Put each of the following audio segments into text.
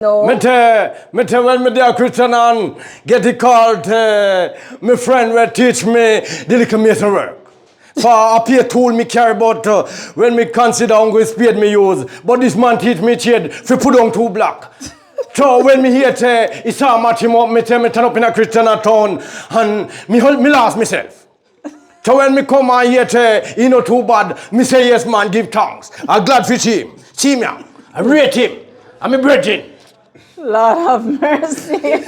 No. Me tell when me there Christian and get the call to my friend will teach me the little meter work. For a pay tool me carry about when me consider I'm going to spade me use. But this man teach me trade for put on 2 block. So when me hear he saw match him up, me tell me turn up in a Christian town and me lost myself. So when me come and hear he not too bad, me say yes man, give thanks. I'm glad for him. See me, I rate him. I'm a brethren. Lord have mercy.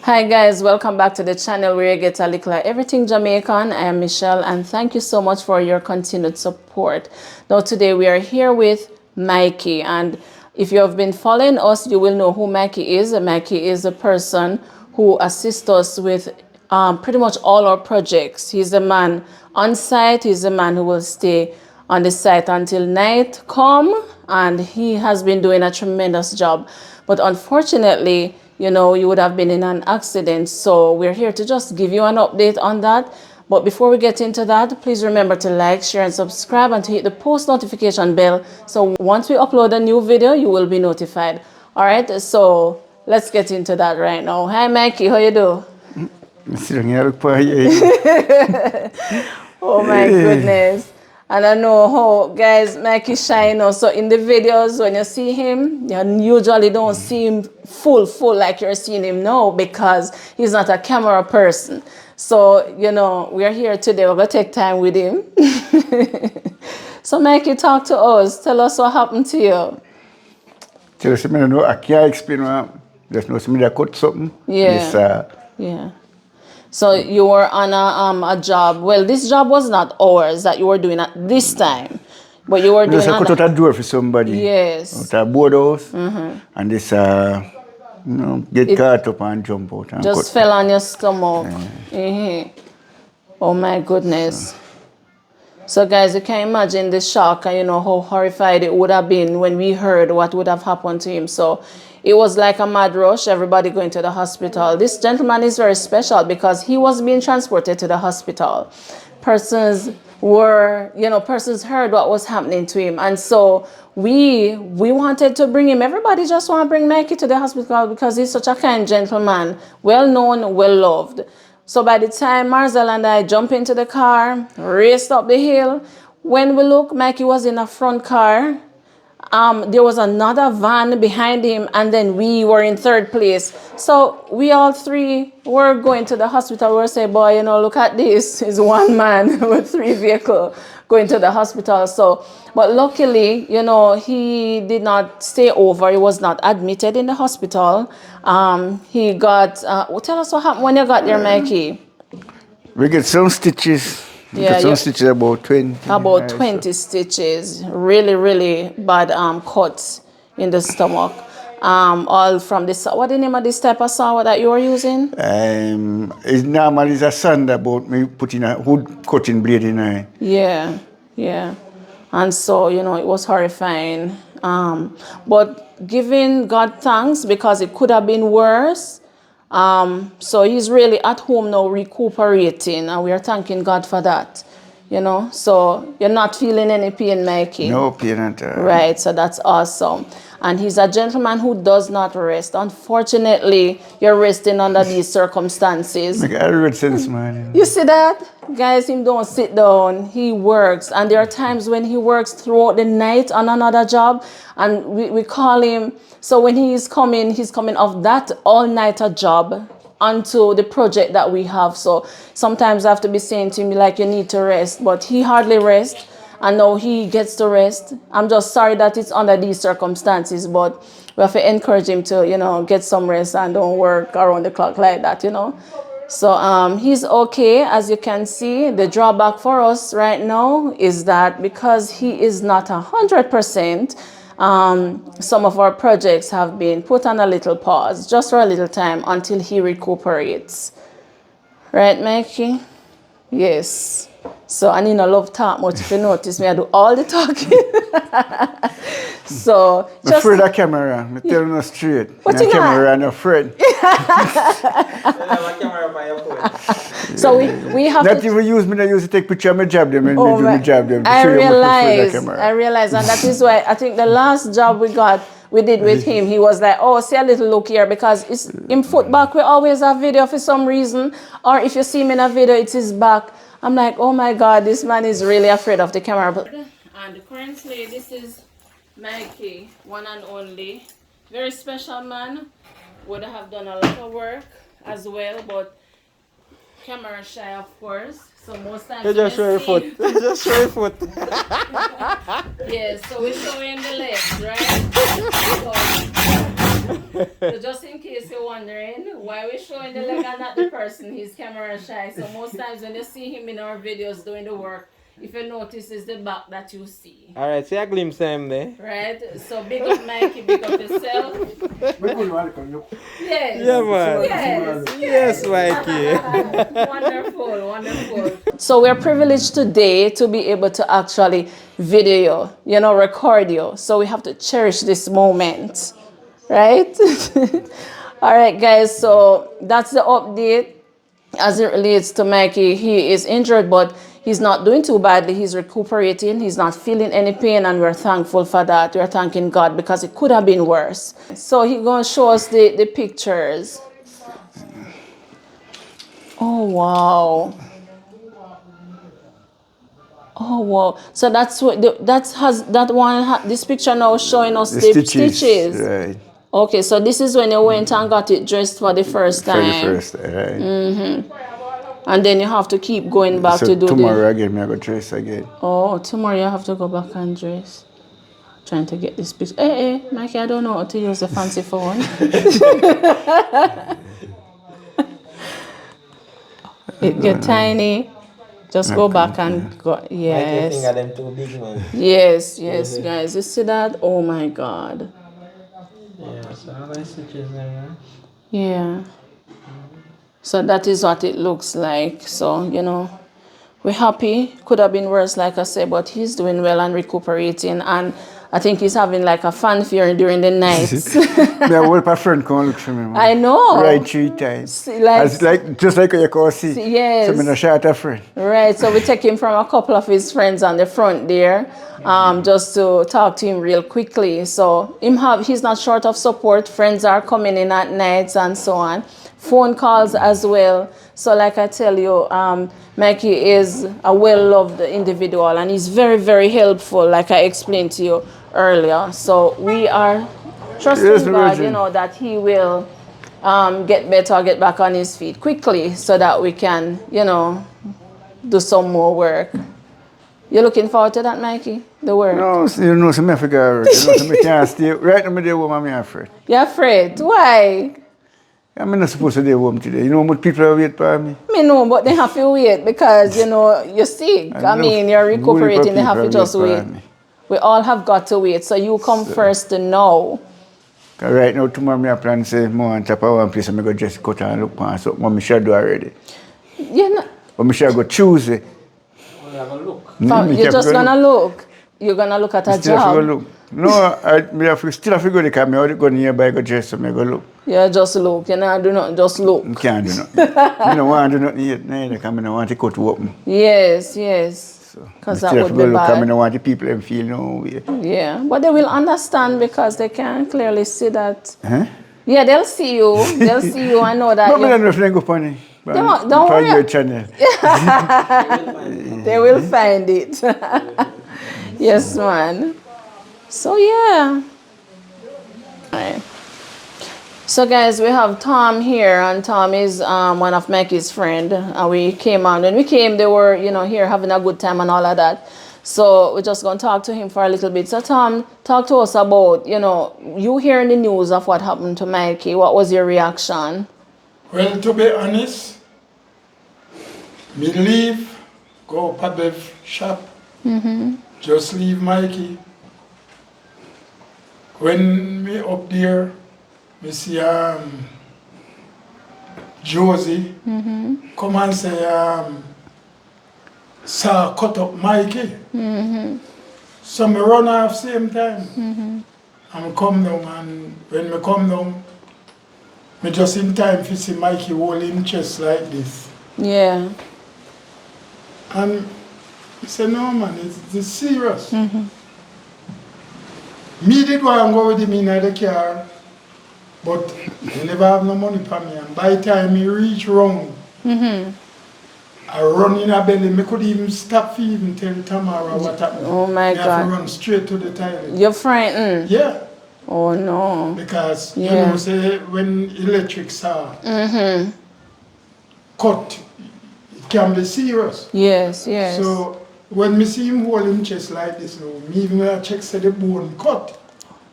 Hi guys, welcome back to the channel where you get a little everything Jamaican. I am Michelle and thank you so much for your continued support. Now today we are here with Mikey, and if you have been following us, you will know who Mikey is. Mikey is a person who assists us with pretty much all our projects. He's a man on site. He's a man who will stay on the site until night come, and he has been doing a tremendous job. But unfortunately, you know, you would have been in an accident, so we're here to just give you an update on that. But before we get into that, please remember to like, share, and subscribe, and to hit the post notification bell, so once we upload a new video, you will be notified. All right, so let's get into that right now. Hi Mikey, how you do? Oh my goodness. And I know how, guys, Mikey shine also in the videos. When you see him, you usually don't see him full like you're seeing him now, because he's not a camera person. So, you know, we're here today. We're going to take time with him. So, Mikey, talk to us. Tell us what happened to you. Tell us, I can't explain what. Just know somebody cut something. Yeah. Yeah. So you were on a job. Well, this job was not ours that you were doing at this time, but you were doing. Just cut out a door for somebody. Yes. Out a boardhouse, and this you know, get caught up and jump out. And just fell on your stomach. Oh my goodness. So guys, you can imagine the shock and you know how horrified it would have been when we heard what would have happened to him. So it was like a mad rush, everybody going to the hospital. This gentleman is very special because he was being transported to the hospital. Persons heard what was happening to him. And so we wanted to bring him. Everybody just want to bring Mikey to the hospital because he's such a kind gentleman, well known, well loved. So by the time Marcel and I jumped into the car, raced up the hill, when we look, Mikey was in a front car. There was another van behind him, and then we were in third place. So we all three were going to the hospital. We were saying, boy, you know, look at this. It's one man with 3 vehicles going to the hospital. So, but luckily, you know, he did not stay over. He was not admitted in the hospital. He got, tell us what happened when you got there, Mikey. We get some stitches. Yeah, some stitches, about 20. About 20 stitches, really bad cuts in the stomach. All from this. What the name of this type of saw that you were using? It's normal. It's a sander, but me putting a wood cutting blade in it. Yeah. And so, you know, it was horrifying. But giving God thanks, because it could have been worse. So he's really at home now recuperating, and we are thanking God for that, you know. So you're not feeling any pain, Mikey? No pain at all. Right, so that's awesome. And he's a gentleman who does not rest. Unfortunately, you're resting under these circumstances. I read since morning. You see that? Guys, him don't sit down. He works. And there are times when he works throughout the night on another job. And we call him. So when he's coming off that all-nighter job onto the project that we have. So sometimes I have to be saying to him, like, you need to rest. But he hardly rests. And now he gets to rest. I'm just sorry that it's under these circumstances, but we have to encourage him to, you know, get some rest and don't work around the clock like that, you know. So he's okay. As you can see, the drawback for us right now is that because he is not 100%, some of our projects have been put on a little pause, just for a little time until he recuperates. Right, Mikey? Yes. So I need no love talk much. If you notice me, I do all the talking. So I'm afraid of camera. I'm telling you straight. What you camera and afraid. So we have not even use me. I use to take picture of my job them and do my job them. I realize, and that is why I think the last job we got, we did with him. He was like, oh, see a little look here, because it's in foot back. We always have video for some reason. Or if you see him in a video, it's his back. I'm like, oh my God, this man is really afraid of the camera. And currently, this is Mikey, one and only. Very special man. Would have done a lot of work as well, but camera shy, of course. So most times You just show your foot. You just show your foot. Yes, so we're showing the legs, right? So just in case you're wondering why we're showing the leg and not the person, he's camera shy. So most times when you see him in our videos doing the work, if you notice, it's the back that you see. Alright, see a glimpse of him there. Right? So big up Mikey, big up yourself. Yes. Yeah, man. Yes, Yes, Mikey. Wonderful, wonderful. So we're privileged today to be able to actually video you, record you. So we have to cherish this moment, right? All right, guys. So that's the update as it relates to Mikey. He is injured, but he's not doing too badly. He's recuperating. He's not feeling any pain, and we're thankful for that. We're thanking God because it could have been worse. So he's going to show us the pictures. Oh, wow. Oh, wow. So that's what this picture now showing us the stitches. Right. Okay, so this is when you went and got it dressed for the first time. For the first time, right. And then you have to keep going back So to do tomorrow again, I go dress again. Oh, tomorrow you have to go back and dress. Trying to get this picture. Hey, Mikey, I don't know how to use the fancy phone. It get tiny. Just go back and go. Yes. Mikey finger them too big, man. Yes, guys. You see that? Oh my God. Yeah, so how nice stitches there, man. Yeah. So that is what it looks like. So, we're happy. Could have been worse, like I said, but he's doing well and recuperating. And I think he's having like a fanfare during the nights. My whole friend come look for me, man. I know. Right 3 times. See, like, just like you can see. Yes. So I'm a short a friend. Right, so we take him from a couple of his friends on the front there, just to talk to him real quickly. So he's not short of support. Friends are coming in at nights and so on. Phone calls as well. So like I tell you, Mikey is a well-loved individual, and he's very, very helpful, like I explained to you earlier. So we are trusting God, that he will get better, get back on his feet quickly, so that we can, do some more work. You're looking forward to that, Mikey? The work? No, so I figure out. So I can't stay. Right now, I'm afraid. You're afraid? Why? I'm not supposed to stay home today. You know how much people are waiting for me? Me know, but they have to wait because, you're sick. You're recuperating. They have to just wait. We all have got to wait. So you come first to know. Right now, tomorrow, I plan to say, more on top of one place, I'm going to just cut and look for something what I should do already. But I should go Tuesday. Have a look. You're just going to look. You're going to look at a job. No, I still have to go because I go nearby, go dress, so I go look. Yeah, just look. Do not just look. I can't do nothing. I don't want to do nothing yet, neither, because I don't want to cut open. Yes. Because that would be bad. I don't want the people to feel no way. Yeah, but they will understand because they can clearly see that. Huh? Yeah, they'll see you. They'll see you and know that. No, I don't know if they go funny. Don't worry. Your channel. They will find it. Yes, man. So, yeah. Right. So, guys, we have Tom here, and Tom is one of Mikey's friend. And we came on. When we came, they were, here having a good time and all of that. So, we're just going to talk to him for a little bit. So, Tom, talk to us about, you hearing the news of what happened to Mikey. What was your reaction? Well, to be honest, me leave, go to the shop, just leave Mikey. When me up there, me see Josie come and say, sir, cut up Mikey. So me run off same time. And come down, and when me come down, me just in time to see Mikey holding chest like this. Yeah. And he said, no man, it's serious. Me did want to go with him in the car, but he never have no money for me. And by the time he reach round, I run in a belly. Me could even stop for even tell Tamara what happened. Oh my Me have God. to run straight to the toilet. You're frightened? Yeah, Oh no. because you Yeah. know, say when electric saw cut, it can be serious. Yes, yes. So when me see him hold him chest like this, now, me even when I check say the bone cut.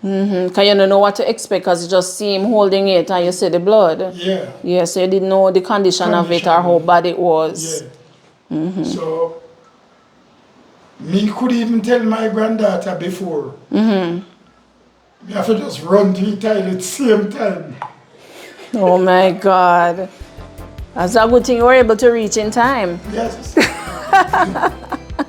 Because you don't know what to expect because you just see him holding it and you see the blood. Yeah. Yeah, so you didn't know the condition of it or how bad it was. Yeah. So me could even tell my granddaughter before. Me have to just run to the toilet same time. Oh my God. That's a good thing you were able to reach in time. Yes.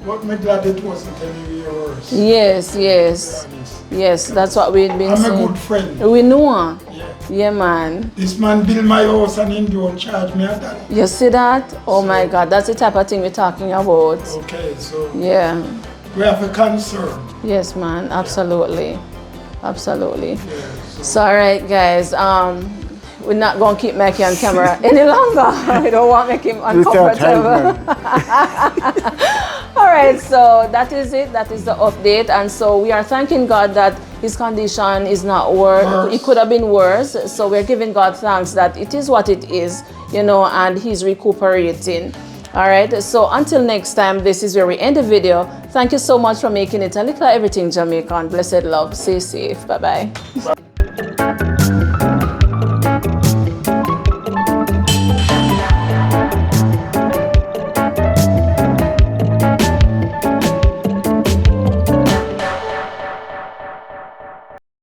But me glad it wasn't anywhere worse. Yes, yes. To be honest. Yes, that's what we've been I'm a saying. good friend. We know. Yeah. Yeah, man. This man built my house and he don't charge me at that. You see that? Oh my God, that's the type of thing we're talking about. Okay, so Yeah. we have a concern. Yes, man. Absolutely. Absolutely. Yeah, So, all right, guys. We're not going to keep Mikey on camera any longer. We don't want to make him uncomfortable. All right, so that is it. That is the update. And so we are thanking God that his condition is not worse. It could have been worse. So we're giving God thanks that it is what it is, you know, and he's recuperating. All right, so until next time, this is where we end the video. Thank you so much for making it a Likkle Everything Jamaican. Blessed love. Stay safe. Bye-bye.